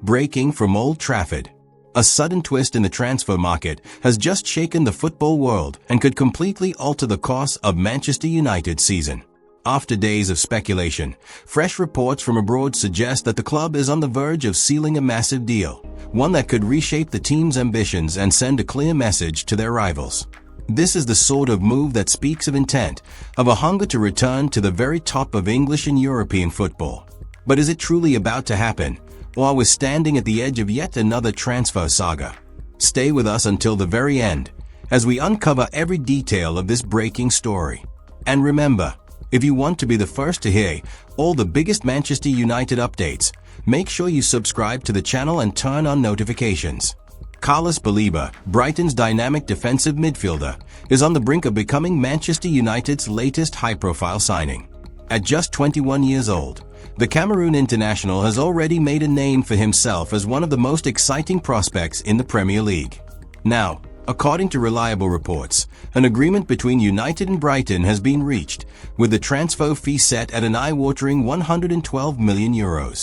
Breaking from Old Trafford. A sudden twist in the transfer market has just shaken the football world and could completely alter the course of Manchester United's season. After days of speculation, fresh reports from abroad suggest that the club is on the verge of sealing a massive deal, one that could reshape the team's ambitions and send a clear message to their rivals. This is the sort of move that speaks of intent, of a hunger to return to the very top of English and European football. But is it truly about to happen, or are we standing at the edge of yet another transfer saga? Stay with us until the very end, as we uncover every detail of this breaking story. And remember, if you want to be the first to hear all the biggest Manchester United updates, make sure you subscribe to the channel and turn on notifications. Carlos Baleba, Brighton's dynamic defensive midfielder, is on the brink of becoming Manchester United's latest high-profile signing. At just 21 years old, the Cameroon international has already made a name for himself as one of the most exciting prospects in the Premier League. Now, according to reliable reports, an agreement between United and Brighton has been reached, with the transfer fee set at an eye-watering €112 million.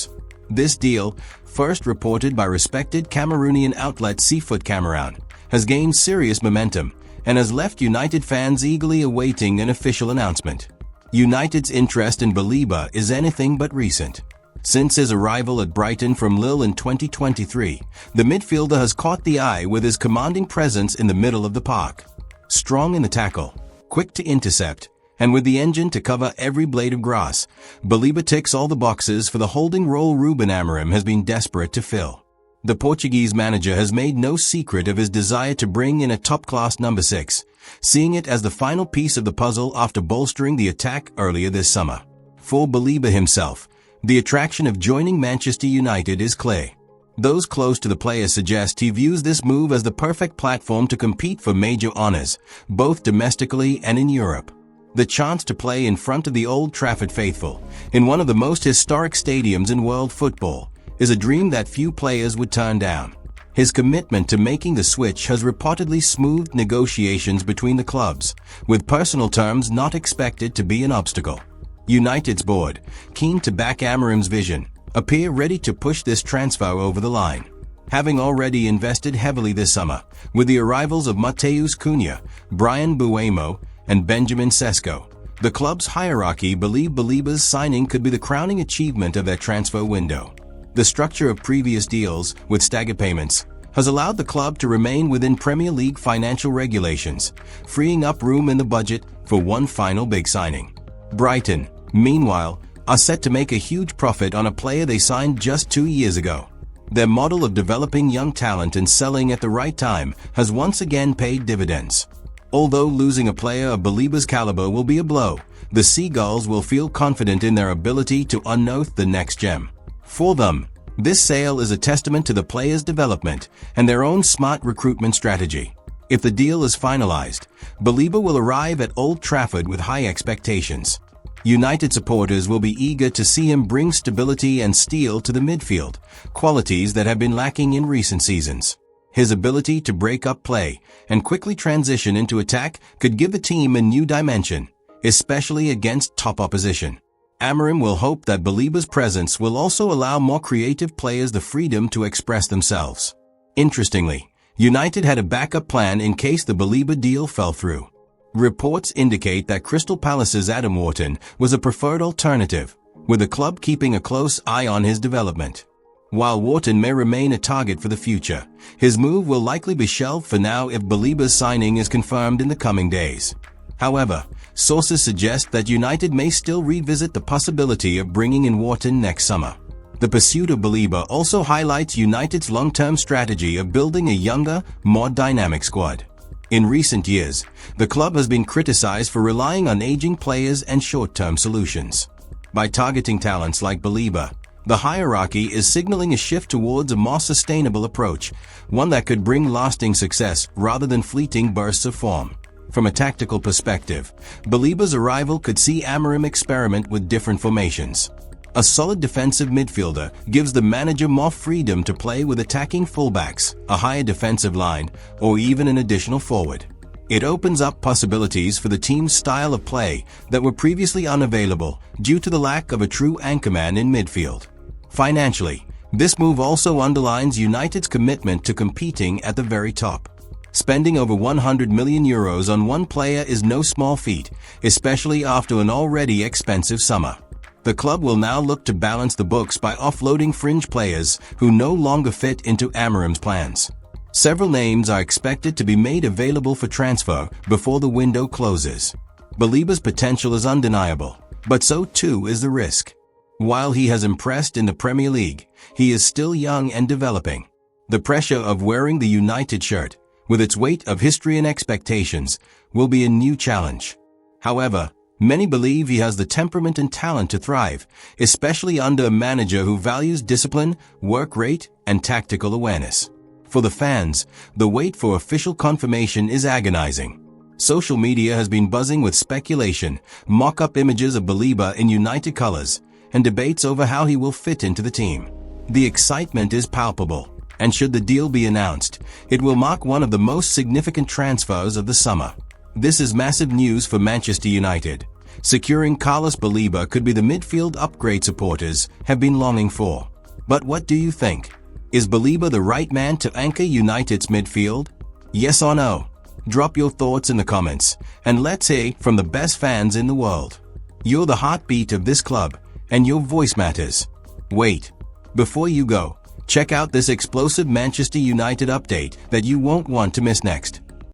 This deal, first reported by respected Cameroonian outlet Seafoot Cameroon, has gained serious momentum and has left United fans eagerly awaiting an official announcement. United's interest in Baleba is anything but recent. Since his arrival at Brighton from Lille in 2023, the midfielder has caught the eye with his commanding presence in the middle of the park. Strong in the tackle, quick to intercept, and with the engine to cover every blade of grass, Baleba ticks all the boxes for the holding role Ruben Amorim has been desperate to fill. The Portuguese manager has made no secret of his desire to bring in a top-class number 6, seeing it as the final piece of the puzzle after bolstering the attack earlier this summer. For Baleba himself, the attraction of joining Manchester United is clear. Those close to the player suggest he views this move as the perfect platform to compete for major honors, both domestically and in Europe. The chance to play in front of the Old Trafford faithful, in one of the most historic stadiums in world football, is a dream that few players would turn down. His commitment to making the switch has reportedly smoothed negotiations between the clubs, with personal terms not expected to be an obstacle. United's board, keen to back Amorim's vision, appear ready to push this transfer over the line. Having already invested heavily this summer, with the arrivals of Matheus Cunha, Bryan Mbeumo, and Benjamin Sesko, the club's hierarchy believe Baleba's signing could be the crowning achievement of their transfer window. The structure of previous deals, with stagger payments, has allowed the club to remain within Premier League financial regulations, freeing up room in the budget for one final big signing. Brighton, meanwhile, are set to make a huge profit on a player they signed just 2 years ago. Their model of developing young talent and selling at the right time has once again paid dividends. Although losing a player of Baleba's caliber will be a blow, the Seagulls will feel confident in their ability to unearth the next gem. For them, this sale is a testament to the player's development and their own smart recruitment strategy. If the deal is finalized, Baleba will arrive at Old Trafford with high expectations. United supporters will be eager to see him bring stability and steel to the midfield, qualities that have been lacking in recent seasons. His ability to break up play and quickly transition into attack could give the team a new dimension, especially against top opposition. Amorim will hope that Baleba's presence will also allow more creative players the freedom to express themselves. Interestingly, United had a backup plan in case the Baleba deal fell through. Reports indicate that Crystal Palace's Adam Wharton was a preferred alternative, with the club keeping a close eye on his development. While Wharton may remain a target for the future, his move will likely be shelved for now if Baleba's signing is confirmed in the coming days. However, sources suggest that United may still revisit the possibility of bringing in Wharton next summer. The pursuit of Baleba also highlights United's long-term strategy of building a younger, more dynamic squad. In recent years, the club has been criticized for relying on aging players and short-term solutions. By targeting talents like Baleba, the hierarchy is signaling a shift towards a more sustainable approach, one that could bring lasting success rather than fleeting bursts of form. From a tactical perspective, Baleba's arrival could see Amorim experiment with different formations. A solid defensive midfielder gives the manager more freedom to play with attacking fullbacks, a higher defensive line, or even an additional forward. It opens up possibilities for the team's style of play that were previously unavailable due to the lack of a true anchorman in midfield. Financially, This move also underlines United's commitment to competing at the very top. Spending over €100 million on one player is no small feat, especially after an already expensive summer. The club will now look to balance the books by offloading fringe players who no longer fit into Amorim's plans. Several names are expected to be made available for transfer before the window closes. Balíba's potential is undeniable, but so too is the risk. While he has impressed in the Premier League, he is still young and developing. The pressure of wearing the United shirt, with its weight of history and expectations, will be a new challenge. However, many believe he has the temperament and talent to thrive, especially under a manager who values discipline, work rate, and tactical awareness. For the fans, the wait for official confirmation is agonizing. Social media has been buzzing with speculation, mock-up images of Balíba in United colors, and debates over how he will fit into the team. The excitement is palpable, and should the deal be announced, it will mark one of the most significant transfers of the summer. This is massive news for Manchester United. Securing Carlos Balíba could be the midfield upgrade supporters have been longing for. But what do you think? Is Balíba the right man to anchor United's midfield? Yes or no? Drop your thoughts in the comments, and let's hear from the best fans in the world. You're the heartbeat of this club, and your voice matters. Wait, before you go, check out this explosive Manchester United update that you won't want to miss next.